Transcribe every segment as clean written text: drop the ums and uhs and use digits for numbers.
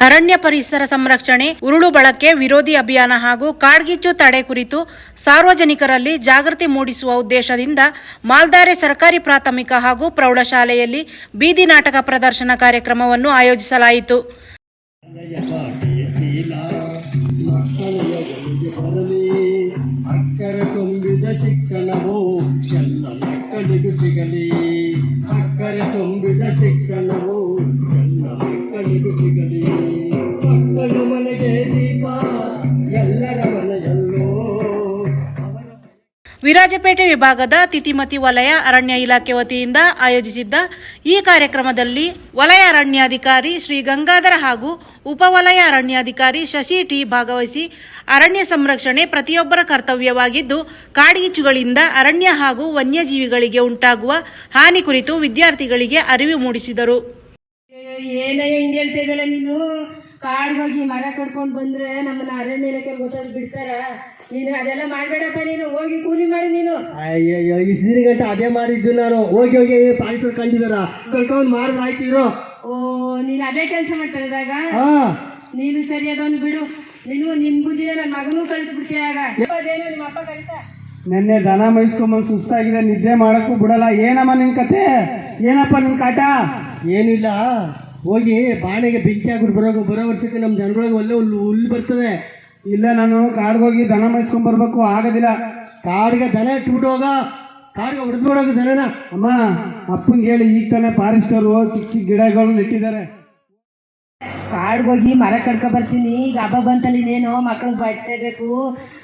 ಅರಣ್ಯ ಪರಿಸರ ಸಂರಕ್ಷಣೆ, ಉರುಳು ಬಳಕೆ ವಿರೋಧಿ ಅಭಿಯಾನ ಹಾಗೂ ಕಾಡ್ಗಿಚ್ಚು ತಡೆ ಕುರಿತು ಸಾರ್ವಜನಿಕರಲ್ಲಿ ಜಾಗೃತಿ ಮೂಡಿಸುವ ಉದ್ದೇಶದಿಂದ ಮಾಲ್ದಾರೆ ಸರ್ಕಾರಿ ಪ್ರಾಥಮಿಕ ಹಾಗೂ ಪ್ರೌಢಶಾಲೆಯಲ್ಲಿ ಬೀದಿ ನಾಟಕ ಪ್ರದರ್ಶನ ಕಾರ್ಯಕ್ರಮವನ್ನು ಆಯೋಜಿಸಲಾಯಿತು. ಅಕ್ಕರೆ ತುಂಬಿದ ಶಿಕ್ಷಣವು ಎಲ್ಲ ಮಕ್ಕಳಿಗೂ ಸಿಗಲಿ. ಅಕ್ಕರೆ ತುಂಬಿದ ಶಿಕ್ಷಣವು ಎಲ್ಲ ಮಕ್ಕಳಿಗೂ ಸಿಗಲಿ. ಮಕ್ಕಳು ಮನೆಗೆ ದೀಪ, ಎಲ್ಲರ ಮನೆಯಲ್ಲೋ. ವಿರಾಜಪೇಟೆ ವಿಭಾಗದ ತಿತಿಮತಿ ವಲಯ ಅರಣ್ಯ ಇಲಾಖೆ ವತಿಯಿಂದ ಆಯೋಜಿಸಿದ್ದ ಈ ಕಾರ್ಯಕ್ರಮದಲ್ಲಿ ವಲಯ ಅರಣ್ಯಾಧಿಕಾರಿ ಶ್ರೀ ಗಂಗಾಧರ ಹಾಗೂ ಉಪವಲಯ ಅರಣ್ಯಾಧಿಕಾರಿ ಶಶಿ ಟಿ ಭಾಗವಹಿಸಿ ಅರಣ್ಯ ಸಂರಕ್ಷಣೆ ಪ್ರತಿಯೊಬ್ಬರ ಕರ್ತವ್ಯವಾಗಿದ್ದು ಕಾಡ್ಗಿಚ್ಚುಗಳಿಂದ ಅರಣ್ಯ ಹಾಗೂ ವನ್ಯಜೀವಿಗಳಿಗೆ ಉಂಟಾಗುವ ಹಾನಿ ಕುರಿತು ವಿದ್ಯಾರ್ಥಿಗಳಿಗೆ ಅರಿವು ಮೂಡಿಸಿದರು. ಏನ ಹೆಂಗ್ ಹೇಳ್ತಿದ್ದಲ್ಲ ನೀನು? ಕಾಡ್ಗೋಗಿ ಮರ ಕಟ್ಕೊಂಡು ಬಂದ್ರೆ ನಮ್ಮನ್ನ ಅರಣ್ಯ ಇಲಾಖೆ ಗೊತ್ತಾಗಿ ಬಿಡ್ತಾರ? ನೀನು ಅದೆಲ್ಲ ಮಾಡ್ಬೇಡಪ್ಪ, ನೀನು ಹೋಗಿ ಕೂಲಿ ಮಾಡಿ. ನೀನು ಅಯ್ಯಯ್ಯೋ, ಇಷ್ಟು ಗಂಟೆ ಅದೇ ಮಾಡಿದ್ದು ನಾನು. ಹೋಗಿ ಹೋಗಿ ಪಾಲಿಸ್ಟರ್ ಕಂಡಿದಾರ ಕರ್ಕೊಂಡು ಮಾರ್ಗ ಆಯ್ತಿರೋ. ಓ, ನೀನು ಅದೇ ಕೆಲಸ ಮಾಡ್ತಾರದಾಗ ನೀನು ಸರಿ ಅದೊಂದು ಬಿಡು. ನೀನು ನಿನ್ ಬುದ್ಧಿನ ನನ್ನ ಮಗನೂ ಕಳಿಸ್ಬಿಡ್ತೀಯ. ಆಗ ನಿಮ್ಮ ಅಪ್ಪ ಕಲಿತಾ ನೆನ್ನೆ ದನ ಮೈಸ್ಕೊಂಬಂದು ಸುಸ್ತಾಗಿದೆ, ನಿದ್ದೆ ಮಾಡಕ್ಕೂ ಬಿಡಲ್ಲ. ಏನಮ್ಮ ನಿನ್ ಕತೆ? ಏನಪ್ಪ ನಿನ್ ಕಾಟ? ಏನಿಲ್ಲ, ಹೋಗಿ ಬಾಣೆಗೆ ಬೆಂಕಿ ಹಾಕ್ಬಿಟ್ಟು ಬರೋ ವರ್ಷಕ್ಕೆ ನಮ್ಮ ಜನರೊಳಗೆ ಒಳ್ಳೆ ಹುಲ್ಲು ಬರ್ತದೆ. ಇಲ್ಲ, ನಾನು ಕಾಡ್ಗೋಗಿ ದನ ಮೈಸ್ಕೊಂಡ್ಬರ್ಬೇಕು, ಆಗೋದಿಲ್ಲ. ಕಾಡಿಗೆ ದನ ಇಟ್ಬಿಟ್ಟು ಹೋಗ, ಕಾಡಿಗೆ ಹೊಡೆದ್ಬಿಡೋದು ದನನ. ಅಮ್ಮ, ಅಪ್ಪಂಗೆ ಹೇಳಿ, ಈಗ ತಾನೇ ಫಾರೆಸ್ಟರು ಚಿಕ್ಕ ಚಿಕ್ಕ ಗಿಡಗಳು ನೆಟ್ಟಿದ್ದಾರೆ. ಕಾಡ್ಗೋಗಿ ಮರ ಕಡ್ಕೊ ಬರ್ತೀನಿ. ಈಗ ಹಬ್ಬ ಬಂತಲ್ಲಿ ಇನ್ನೇನೋ ಮಕ್ಳಿಗೆ ಬಟ್ಟೆ ಬೇಕು,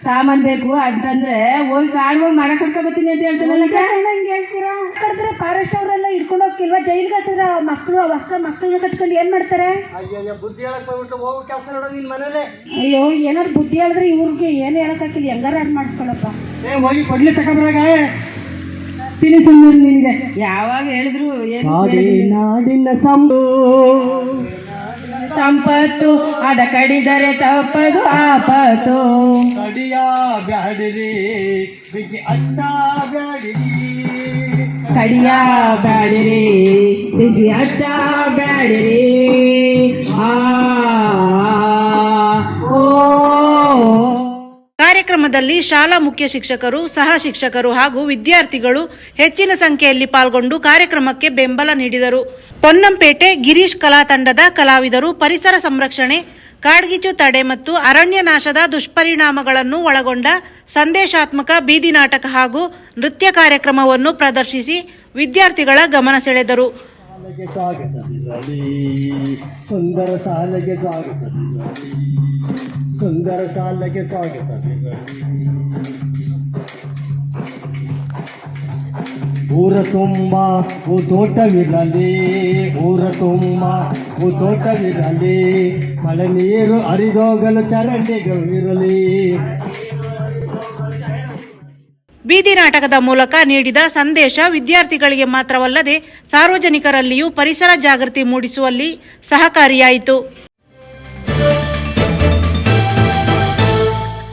ಸಾಮಾನು ಬೇಕು ಅಂತಂದ್ರೆ ಹೋಗಿ ಕಾಡ್ಗೋಗಿ ಮರ ಕಡ್ಕೊ ಬರ್ತೀನಿ ಅಂತ ಹೇಳ್ತಾನಲ್ಲ. ಹಂಗೆ ಹೇಳ್ತೀರಾ? ಕಡಿದ್ರೆ ಫಾರೆಸ್ಟ್ ಅವರೆಲ್ಲ ಹಿಡ್ಕೊಂಡು ಹೋಗ್ತಿಲ್ವಾ? ಜೈಲ್ಗೆ ಹಾಕಿದ್ರೆ ಮಕ್ಕಳು ಮಕ್ಕಳನ್ನ ಕಟ್ಕೊಂಡು ಏನ್ ಮಾಡ್ತಾರೆ? ಅಯ್ಯಯ್ಯೋ, ಬುದ್ಧಿ ಹೇಳಕ್ ಹೋಗ್ಬಿಟ್ಟು ಹೋಗೋ ಕೆಲಸ ನೋಡೋ ನಿನ್ ಮನೇಲೆ. ಅಯ್ಯೋ, ಏನಾದ್ರು ಬುದ್ಧಿ ಹೇಳಿದ್ರೆ ಇವ್ರಿಗೆ ಏನು ಹೇಳಕ್ ಹಾಕಿಲ್ಲ. ಹೆಂಗಾರ ಅದ್ ಮಾಡ್ಕೊಳಪ್ಪ. ಹೋಗಿ ಕೊಡ್ಲಿ ತಗೊಂಡ್ರಾಗ ನಿನ್ಗೆ ಯಾವಾಗ ಹೇಳಿದ್ರು ನಾಡಿನ ಸಂಪತ್ತು ಅದ ಕಡಿದರೆ ತಪ್ಪದು ಆಪತ್ತು. ಕಡಿಯ ಬ್ಯಾಡಿರಿ ಬಿಗಿ ಅಡ್ಡ ಬ್ಯಾಡಿರಿ, ಕಡಿಯ ಬ್ಯಾಡಿರಿ ಬಿಗಿ ಅಡ್ಡ ಬ್ಯಾಡಿರಿ. ಕಾರ್ಯಕ್ರಮದಲ್ಲಿ ಶಾಲಾ ಮುಖ್ಯ ಶಿಕ್ಷಕರು, ಸಹ ಶಿಕ್ಷಕರು ಹಾಗೂ ವಿದ್ಯಾರ್ಥಿಗಳು ಹೆಚ್ಚಿನ ಸಂಖ್ಯೆಯಲ್ಲಿ ಪಾಲ್ಗೊಂಡು ಕಾರ್ಯಕ್ರಮಕ್ಕೆ ಬೆಂಬಲ ನೀಡಿದರು. ಪೊನ್ನಂಪೇಟೆ ಗಿರೀಶ್ ಕಲಾ ತಂಡದ ಕಲಾವಿದರು ಪರಿಸರ ಸಂರಕ್ಷಣೆ, ಕಾಡ್ಗಿಚ್ಚು ತಡೆ ಮತ್ತು ಅರಣ್ಯ ನಾಶದ ದುಷ್ಪರಿಣಾಮಗಳನ್ನು ಒಳಗೊಂಡ ಸಂದೇಶಾತ್ಮಕ ಬೀದಿ ನಾಟಕ ಹಾಗೂ ನೃತ್ಯ ಕಾರ್ಯಕ್ರಮವನ್ನು ಪ್ರದರ್ಶಿಸಿ ವಿದ್ಯಾರ್ಥಿಗಳ ಗಮನ ಸೆಳೆದರು. ಸುಂದರ ಶಾಲೆಗೆ ಸ್ವಾಗತ, ಸುಂದರ ಶಾಲೆಗೆ ಸ್ವಾಗತ. ಊರ ತುಂಬ ತೋಟವಿರಲಿ, ಊರ ತುಂಬ ತೋಟವಿರಲಿ, ಮಳೆ ನೀರು ಹರಿದೋಗಲು ಚರಂಡಿಗಳು ಇರಲಿ. ಬೀದಿ ನಾಟಕದ ಮೂಲಕ ನೀಡಿದ ಸಂದೇಶ ವಿದ್ಯಾರ್ಥಿಗಳಿಗೆ ಮಾತ್ರವಲ್ಲದೆ ಸಾರ್ವಜನಿಕರಲ್ಲಿಯೂ ಪರಿಸರ ಜಾಗೃತಿ ಮೂಡಿಸುವಲ್ಲಿ ಸಹಕಾರಿಯಾಯಿತು.